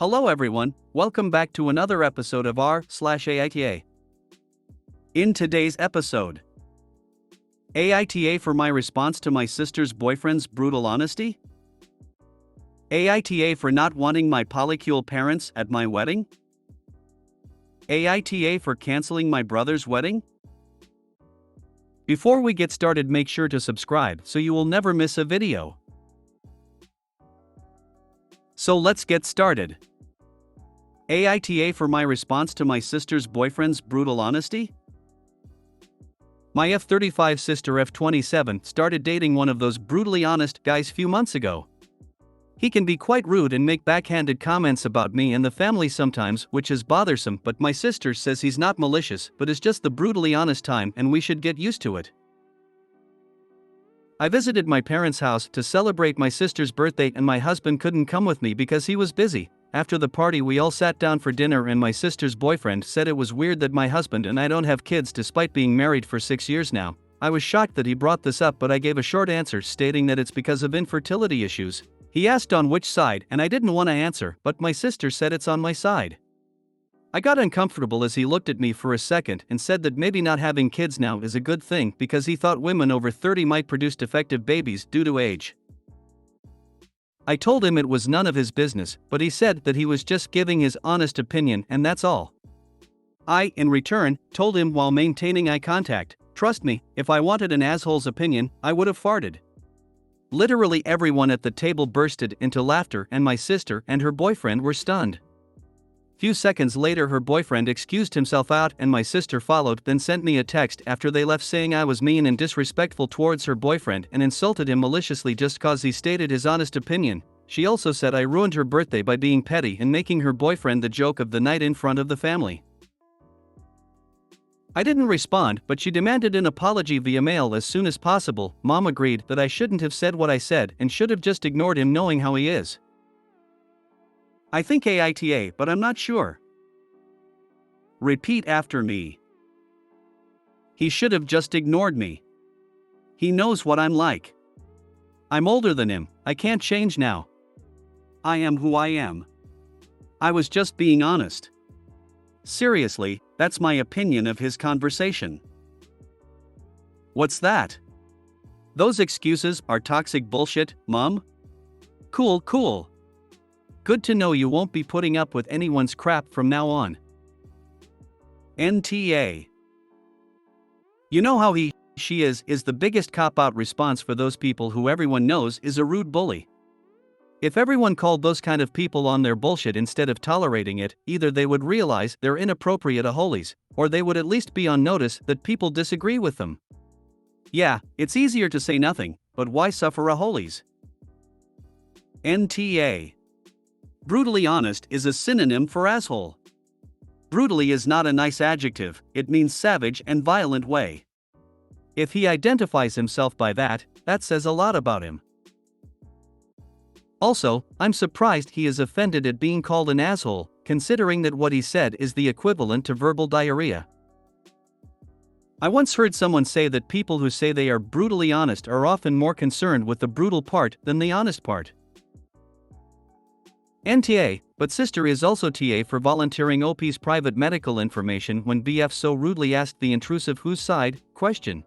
Hello everyone, welcome back to another episode of r/AITA. In today's episode, AITA for my response to my sister's boyfriend's brutal honesty? AITA for not wanting my polycule parents at my wedding? AITA for canceling my brother's wedding? Before we get started, make sure to subscribe so you will never miss a video. So let's get started. AITA for my response to my sister's boyfriend's brutal honesty? My F35 sister F27 started dating one of those brutally honest guys few months ago. He can be quite rude and make backhanded comments about me and the family sometimes, which is bothersome, but my sister says he's not malicious but is just the brutally honest time and we should get used to it. I visited my parents' house to celebrate my sister's birthday and my husband couldn't come with me because he was busy. After the party we all sat down for dinner and my sister's boyfriend said it was weird that my husband and I don't have kids despite being married for 6 years now. I was shocked that he brought this up, but I gave a short answer stating that it's because of infertility issues. He asked on which side and I didn't want to answer, but my sister said it's on my side. I got uncomfortable as he looked at me for a second and said that maybe not having kids now is a good thing because he thought women over 30 might produce defective babies due to age. I told him it was none of his business, but he said that he was just giving his honest opinion and that's all. I, in return, told him while maintaining eye contact, "Trust me, if I wanted an asshole's opinion, I would have farted." Literally everyone at the table bursted into laughter and my sister and her boyfriend were stunned. Few seconds later her boyfriend excused himself out and my sister followed, then sent me a text after they left saying I was mean and disrespectful towards her boyfriend and insulted him maliciously just cause he stated his honest opinion. She also said I ruined her birthday by being petty and making her boyfriend the joke of the night in front of the family. I didn't respond, but she demanded an apology via mail as soon as possible. Mom agreed that I shouldn't have said what I said and should have just ignored him knowing how he is. I think AITA, but I'm not sure. Repeat after me. He should have just ignored me. He knows what I'm like. I'm older than him, I can't change now. I am who I am. I was just being honest. Seriously, that's my opinion of his conversation. What's that? Those excuses are toxic bullshit, Mom? Cool. Good to know you won't be putting up with anyone's crap from now on. NTA. You know how she is the biggest cop-out response for those people who everyone knows is a rude bully. If everyone called those kind of people on their bullshit instead of tolerating it, either they would realize they're inappropriate aholies, or they would at least be on notice that people disagree with them. Yeah, it's easier to say nothing, but why suffer aholies? NTA. Brutally honest is a synonym for asshole. Brutally is not a nice adjective, it means savage and violent way. If he identifies himself by that, that says a lot about him. Also, I'm surprised he is offended at being called an asshole, considering that what he said is the equivalent to verbal diarrhea. I once heard someone say that people who say they are brutally honest are often more concerned with the brutal part than the honest part. NTA, but sister is also TA for volunteering OP's private medical information when BF so rudely asked the intrusive whose side question.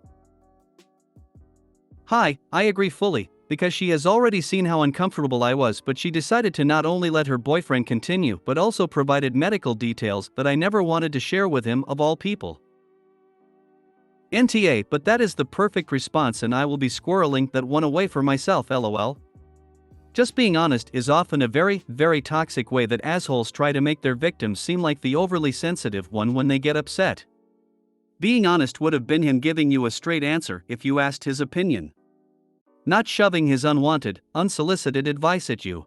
Hi, I agree fully. Because she has already seen how uncomfortable I was, but she decided to not only let her boyfriend continue but also provided medical details that I never wanted to share with him of all people. NTA, but that is the perfect response and I will be squirreling that one away for myself, lol. Just being honest is often a very toxic way that assholes try to make their victims seem like the overly sensitive one when they get upset. Being honest would have been him giving you a straight answer if you asked his opinion. Not shoving his unwanted, unsolicited advice at you.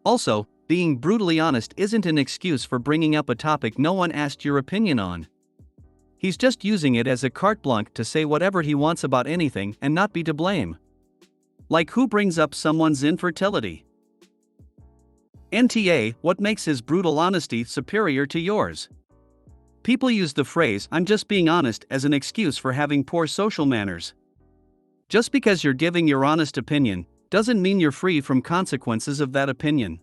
Also, being brutally honest isn't an excuse for bringing up a topic no one asked your opinion on. He's just using it as a carte blanche to say whatever he wants about anything and not be to blame. Like who brings up someone's infertility? NTA, what makes his brutal honesty superior to yours? People use the phrase, "I'm just being honest," as an excuse for having poor social manners. Just because you're giving your honest opinion, doesn't mean you're free from consequences of that opinion.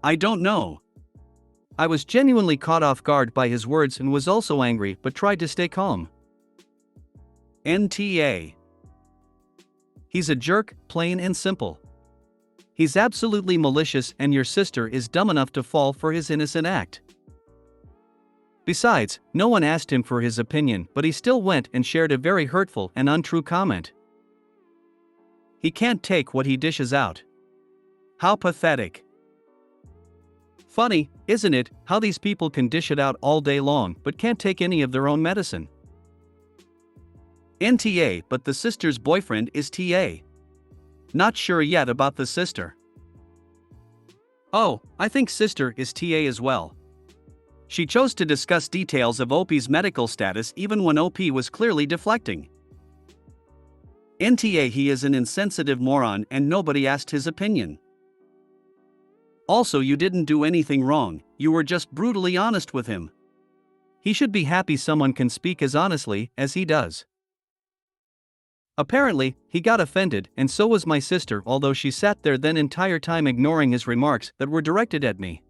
I don't know. I was genuinely caught off guard by his words and was also angry but tried to stay calm. NTA. He's a jerk, plain and simple. He's absolutely malicious and your sister is dumb enough to fall for his innocent act. Besides, no one asked him for his opinion, but he still went and shared a very hurtful and untrue comment. He can't take what he dishes out. How pathetic. Funny, isn't it, how these people can dish it out all day long but can't take any of their own medicine? NTA, but the sister's boyfriend is TA. Not sure yet about the sister. Oh, I think sister is TA as well. She chose to discuss details of OP's medical status even when OP was clearly deflecting. NTA, he is an insensitive moron and nobody asked his opinion. Also, you didn't do anything wrong, you were just brutally honest with him. He should be happy someone can speak as honestly as he does. Apparently, he got offended and so was my sister, although she sat there then entire time ignoring his remarks that were directed at me.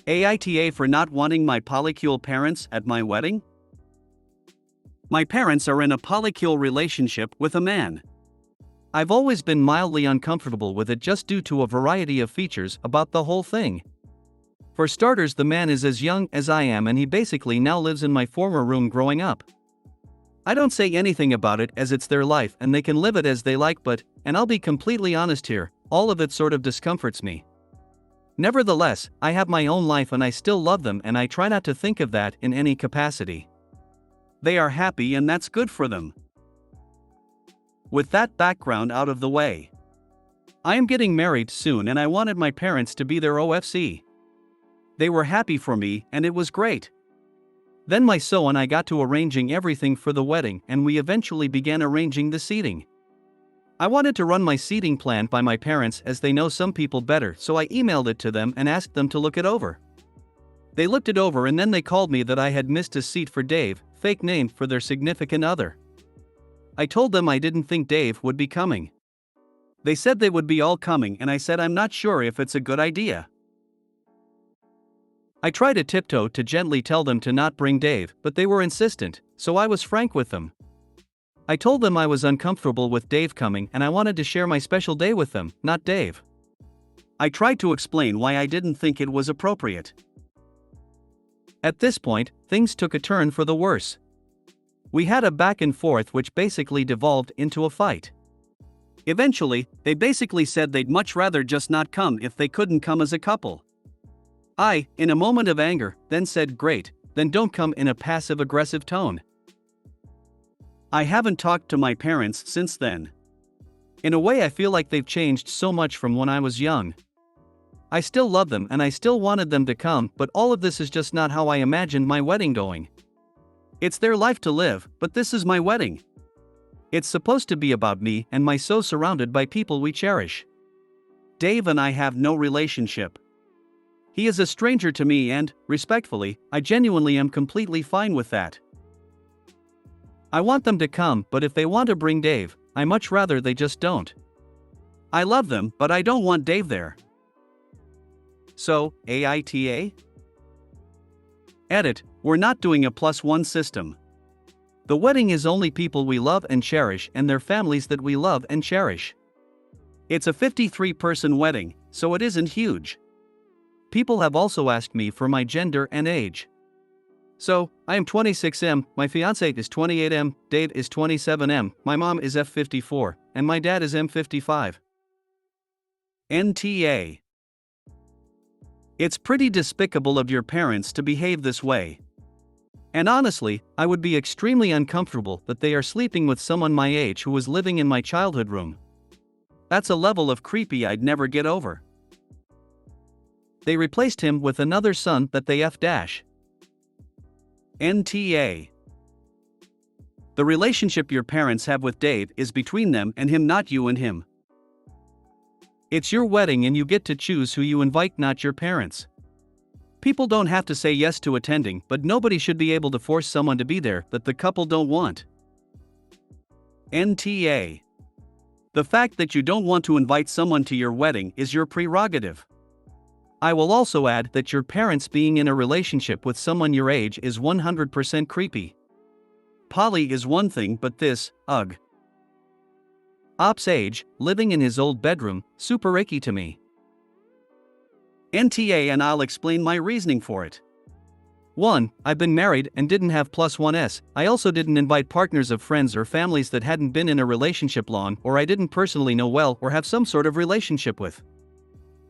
AITA for not wanting my polycule parents at my wedding? My parents are in a polycule relationship with a man. I've always been mildly uncomfortable with it just due to a variety of features about the whole thing. For starters, the man is as young as I am and he basically now lives in my former room growing up. I don't say anything about it as it's their life and they can live it as they like, but, and I'll be completely honest here, all of it sort of discomforts me. Nevertheless, I have my own life and I still love them and I try not to think of that in any capacity. They are happy and that's good for them. With that background out of the way, I am getting married soon and I wanted my parents to be their OFC. They were happy for me and it was great. Then my so and I got to arranging everything for the wedding and we eventually began arranging the seating. I wanted to run my seating plan by my parents as they know some people better, so I emailed it to them and asked them to look it over. They looked it over and then they called me that I had missed a seat for Dave, fake name for their significant other. I told them I didn't think Dave would be coming. They said they would be all coming and I said I'm not sure if it's a good idea. I tried to tiptoe to gently tell them to not bring Dave, but they were insistent, so I was frank with them. I told them I was uncomfortable with Dave coming and I wanted to share my special day with them, not Dave. I tried to explain why I didn't think it was appropriate. At this point, things took a turn for the worse. We had a back and forth which basically devolved into a fight. Eventually, they basically said they'd much rather just not come if they couldn't come as a couple. I, in a moment of anger, then said great, then don't come, in a passive-aggressive tone. I haven't talked to my parents since then. In a way I feel like they've changed so much from when I was young. I still love them and I still wanted them to come, but all of this is just not how I imagined my wedding going. It's their life to live, but this is my wedding. It's supposed to be about me and my so surrounded by people we cherish. Dave and I have no relationship. He is a stranger to me and, respectfully, I genuinely am completely fine with that. I want them to come, but if they want to bring Dave, I much rather they just don't. I love them, but I don't want Dave there. So, AITA? Edit, we're not doing a +1 system. The wedding is only people we love and cherish and their families that we love and cherish. It's a 53-person wedding, so it isn't huge. People have also asked me for my gender and age. So, I am 26M, my fiancé is 28M, Dave is 27M, my mom is F54, and my dad is M55. NTA. It's pretty despicable of your parents to behave this way. And honestly, I would be extremely uncomfortable that they are sleeping with someone my age who was living in my childhood room. That's a level of creepy I'd never get over. They replaced him with another son that they F-. NTA. The relationship your parents have with Dave is between them and him, not you and him. It's your wedding and you get to choose who you invite, not your parents. People don't have to say yes to attending, but nobody should be able to force someone to be there that the couple don't want. NTA. The fact that you don't want to invite someone to your wedding is your prerogative. I will also add that your parents being in a relationship with someone your age is 100% creepy. Poly is one thing, but this, ugh. Ops age, living in his old bedroom, super icky to me. NTA, and I'll explain my reasoning for it. 1. I've been married and didn't have +1s. I also didn't invite partners of friends or families that hadn't been in a relationship long or I didn't personally know well or have some sort of relationship with.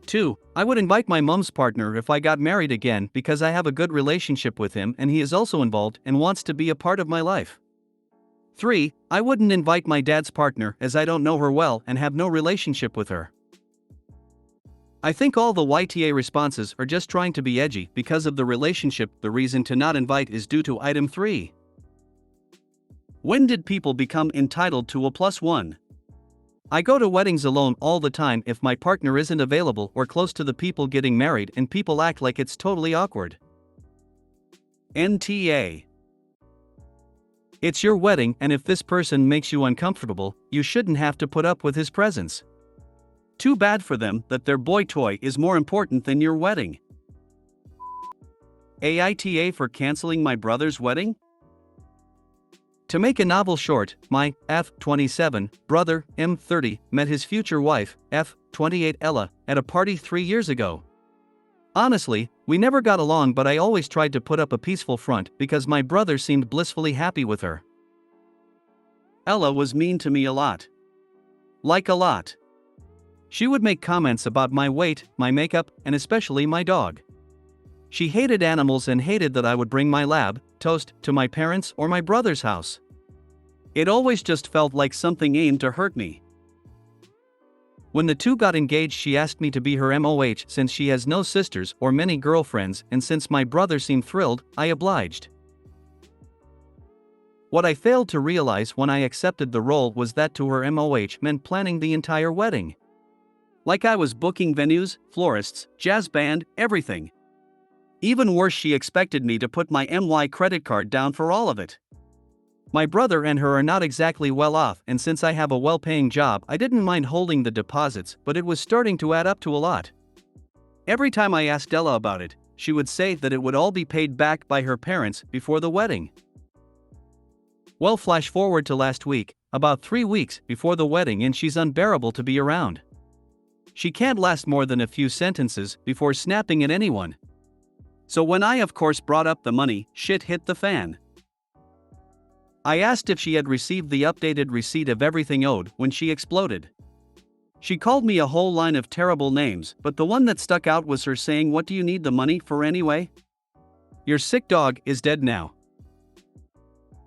2. I would invite my mom's partner if I got married again because I have a good relationship with him and he is also involved and wants to be a part of my life. 3. I wouldn't invite my dad's partner as I don't know her well and have no relationship with her. I think all the YTA responses are just trying to be edgy because of the relationship. The reason to not invite is due to item 3. When did people become entitled to a +1? I go to weddings alone all the time if my partner isn't available or close to the people getting married and people act like it's totally awkward. NTA. It's your wedding and if this person makes you uncomfortable, you shouldn't have to put up with his presence. Too bad for them that their boy toy is more important than your wedding. AITA for canceling my brother's wedding? To make a novel short, my F27 brother, M30, met his future wife, F28 Ella, at a party 3 years ago. Honestly, we never got along, but I always tried to put up a peaceful front because my brother seemed blissfully happy with her. Ella was mean to me a lot. Like a lot. She would make comments about my weight, my makeup, and especially my dog. She hated animals and hated that I would bring my lab, Toast, to my parents' or my brother's house. It always just felt like something aimed to hurt me. When the two got engaged, she asked me to be her MOH since she has no sisters or many girlfriends, and since my brother seemed thrilled, I obliged. What I failed to realize when I accepted the role was that to her MOH meant planning the entire wedding. Like I was booking venues, florists, jazz band, everything. Even worse, she expected me to put my MY credit card down for all of it. My brother and her are not exactly well off, and since I have a well-paying job, I didn't mind holding the deposits, but it was starting to add up to a lot. Every time I asked Ella about it, she would say that it would all be paid back by her parents before the wedding. Well, flash forward to last week, about 3 weeks before the wedding, and she's unbearable to be around. She can't last more than a few sentences before snapping at anyone. So when I of course brought up the money, shit hit the fan. I asked if she had received the updated receipt of everything owed when she exploded. She called me a whole line of terrible names, but the one that stuck out was her saying, "What do you need the money for anyway? Your sick dog is dead now."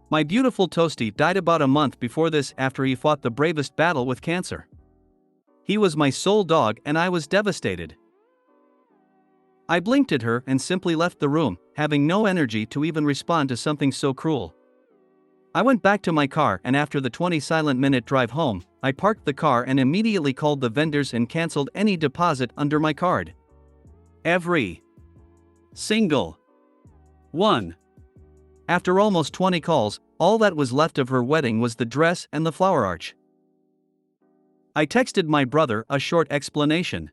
My beautiful Toasty died about a month before this after he fought the bravest battle with cancer. He was my sole dog and I was devastated. I blinked at her and simply left the room, having no energy to even respond to something so cruel. I went back to my car and after the 20 silent minute drive home, I parked the car and immediately called the vendors and canceled any deposit under my card. Every single one. After almost 20 calls, all that was left of her wedding was the dress and the flower arch. I texted my brother a short explanation.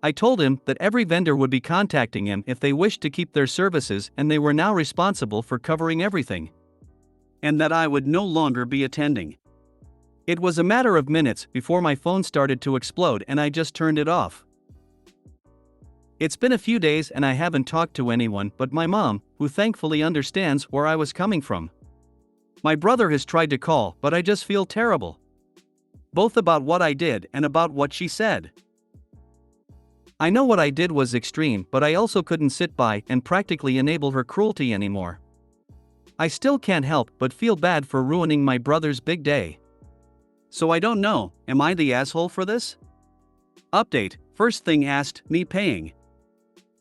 I told him that every vendor would be contacting him if they wished to keep their services and they were now responsible for covering everything. And that I would no longer be attending. It was a matter of minutes before my phone started to explode and I just turned it off. It's been a few days and I haven't talked to anyone but my mom, who thankfully understands where I was coming from. My brother has tried to call, but I just feel terrible. Both about what I did and about what she said. I know what I did was extreme, but I also couldn't sit by and practically enable her cruelty anymore. I still can't help but feel bad for ruining my brother's big day. So I don't know, am I the asshole for this? Update, first thing asked, me paying.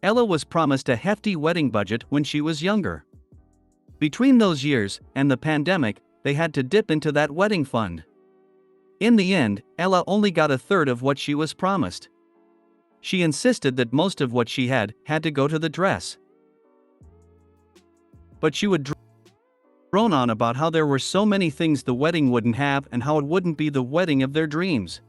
Ella was promised a hefty wedding budget when she was younger. Between those years and the pandemic, they had to dip into that wedding fund. In the end, Ella only got a third of what she was promised. She insisted that most of what she had to go to the dress. But she would drone on about how there were so many things the wedding wouldn't have and how it wouldn't be the wedding of their dreams.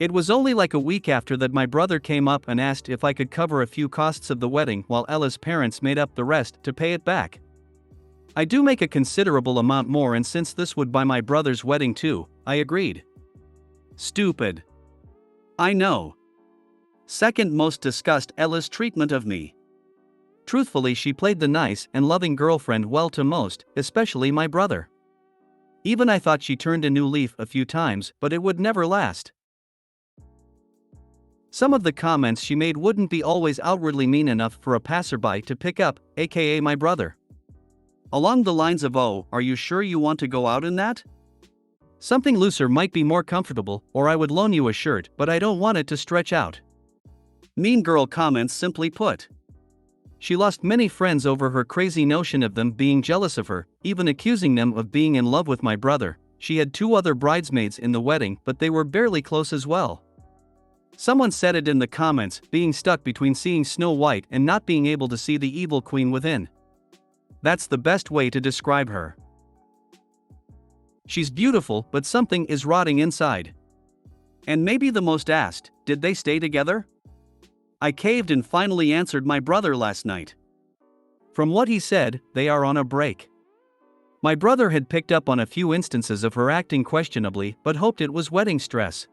It was only like a week after that my brother came up and asked if I could cover a few costs of the wedding while Ella's parents made up the rest to pay it back. I do make a considerable amount more, and since this would buy my brother's wedding too, I agreed. Stupid. I know. Second most discussed Ella's treatment of me. Truthfully, she played the nice and loving girlfriend well to most, especially my brother. Even I thought she turned a new leaf a few times, but it would never last. Some of the comments she made wouldn't be always outwardly mean enough for a passerby to pick up, aka my brother. Along the lines of, "Oh, are you sure you want to go out in that? Something looser might be more comfortable, or I would loan you a shirt, but I don't want it to stretch out." Mean girl comments, simply put. She lost many friends over her crazy notion of them being jealous of her, even accusing them of being in love with my brother. She had 2 other bridesmaids in the wedding, but they were barely close as well. Someone said it in the comments, being stuck between seeing Snow White and not being able to see the evil queen within. That's the best way to describe her. She's beautiful, but something is rotting inside. And maybe the most asked, did they stay together? I caved and finally answered my brother last night. From what he said, they are on a break. My brother had picked up on a few instances of her acting questionably, but hoped it was wedding stress.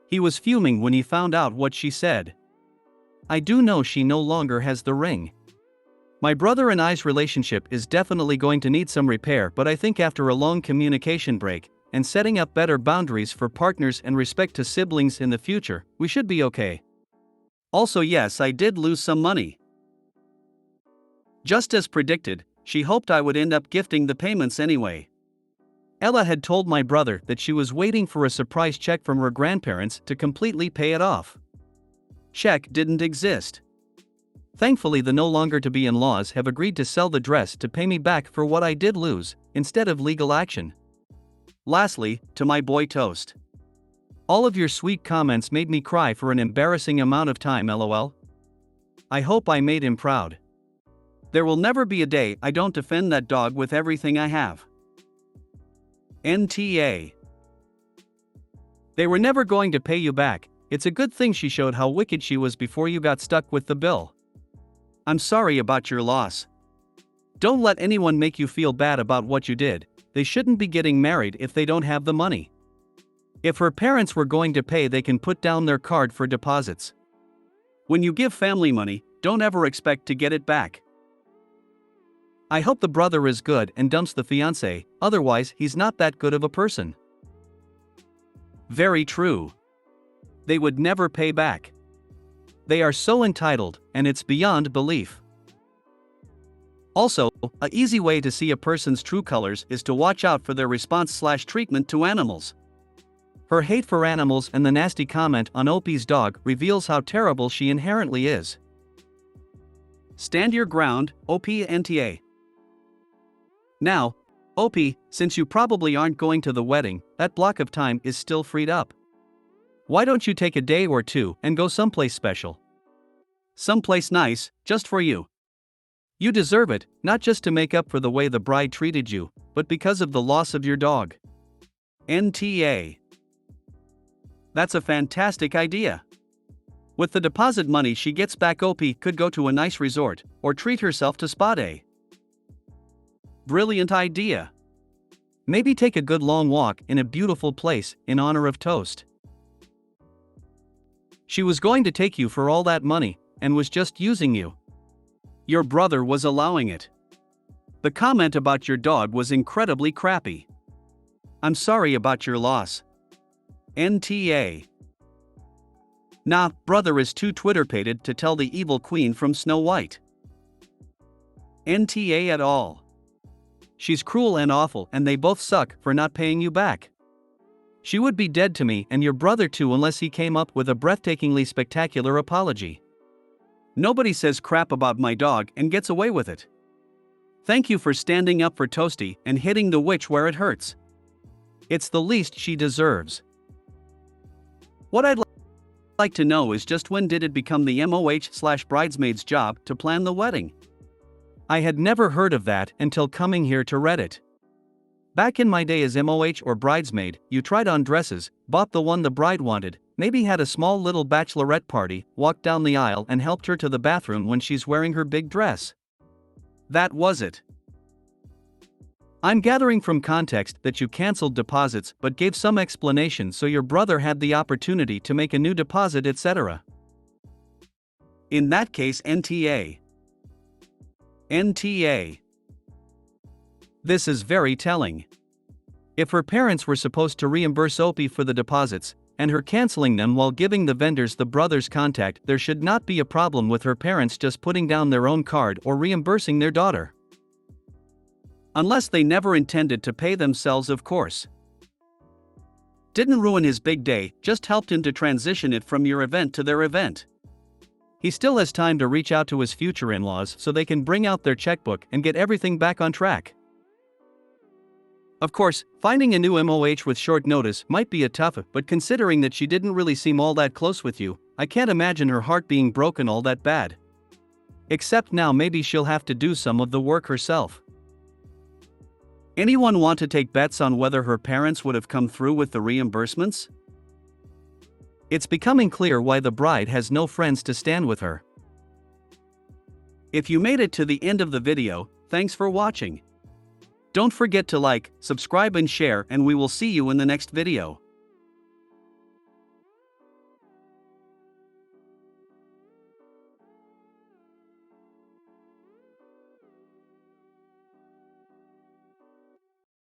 He was fuming when he found out what she said. I do know she no longer has the ring. My brother and I's relationship is definitely going to need some repair, but I think after a long communication break, and setting up better boundaries for partners and respect to siblings in the future, we should be okay. Also, yes, I did lose some money. Just as predicted, she hoped I would end up gifting the payments anyway. Ella had told my brother that she was waiting for a surprise check from her grandparents to completely pay it off. Check didn't exist. Thankfully, the no longer to be in-laws have agreed to sell the dress to pay me back for what I did lose, instead of legal action. Lastly, to my boy Toast. All of your sweet comments made me cry for an embarrassing amount of time, lol. I hope I made him proud. There will never be a day I don't defend that dog with everything I have. NTA. They were never going to pay you back. It's a good thing she showed how wicked she was before you got stuck with the bill. I'm sorry about your loss. Don't let anyone make you feel bad about what you did. They shouldn't be getting married if they don't have the money. If her parents were going to pay, they can put down their card for deposits. When you give family money, don't ever expect to get it back. I hope the brother is good and dumps the fiancé, otherwise he's not that good of a person. Very true. They would never pay back. They are so entitled, and it's beyond belief. Also, an easy way to see a person's true colors is to watch out for their response/treatment to animals. Her hate for animals and the nasty comment on Opie's dog reveals how terrible she inherently is. Stand your ground, OP&TA. Now, OP, since you probably aren't going to the wedding, that block of time is still freed up. Why don't you take a day or 2 and go someplace special? Someplace nice, just for you. You deserve it, not just to make up for the way the bride treated you, but because of the loss of your dog. NTA. That's a fantastic idea. With the deposit money she gets back, OP could go to a nice resort, or treat herself to spa day. Brilliant idea. Maybe take a good long walk in a beautiful place in honor of Toast. She was going to take you for all that money, and was just using you. Your brother was allowing it. The comment about your dog was incredibly crappy. I'm sorry about your loss. NTA. Nah, brother is too Twitter-pated to tell the evil queen from Snow White. NTA at all. She's cruel and awful, and they both suck for not paying you back. She would be dead to me and your brother too unless he came up with a breathtakingly spectacular apology. Nobody says crap about my dog and gets away with it. Thank you for standing up for Toasty and hitting the witch where it hurts. It's the least she deserves. What I'd like to know is just when did it become the MOH/bridesmaid's job to plan the wedding? I had never heard of that until coming here to Reddit. Back in my day as MOH or bridesmaid, you tried on dresses, bought the one the bride wanted, maybe had a small little bachelorette party, walked down the aisle and helped her to the bathroom when she's wearing her big dress. That was it. I'm gathering from context that you canceled deposits but gave some explanation so your brother had the opportunity to make a new deposit, etc. In that case, NTA. NTA. This is very telling. If her parents were supposed to reimburse Opie for the deposits, and her canceling them while giving the vendors the brother's contact, there should not be a problem with her parents just putting down their own card or reimbursing their daughter. Unless they never intended to pay themselves, of course. Didn't ruin his big day, just helped him to transition it from your event to their event. He still has time to reach out to his future in-laws so they can bring out their checkbook and get everything back on track. Of course, finding a new MOH with short notice might be a tough, but considering that she didn't really seem all that close with you, I can't imagine her heart being broken all that bad. Except now maybe she'll have to do some of the work herself. Anyone want to take bets on whether her parents would have come through with the reimbursements? It's becoming clear why the bride has no friends to stand with her. If you made it to the end of the video, thanks for watching. Don't forget to like, subscribe and share, and we will see you in the next video.